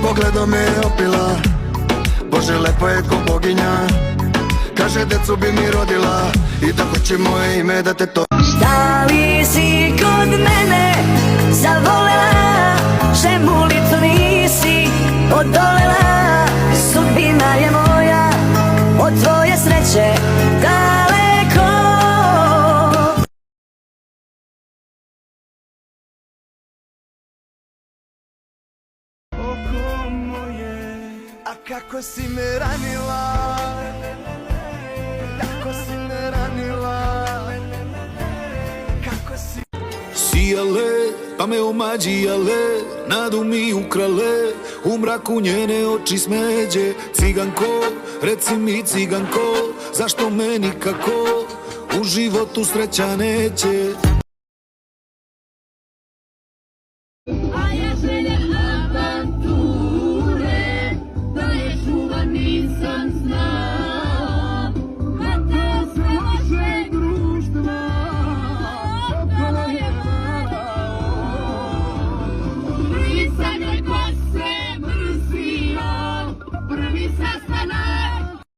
pogledom me je opila. Bože, lepo je ko boginja. Kaže, decu bi mi rodila i da hoće moje ime da te to. Da li si kod mene zavolela, žemulicu nisi odolela? Sudbina je moja od tvoje sreće daleko. Oko moje, a kako si me ranila, kako si me ranila, kako si. Sijale, pa me omađijale, nadu mi ukrale, u mraku njene oči smeđe. Ciganko, reci mi ciganko, zašto me nikako u životu sreća neće?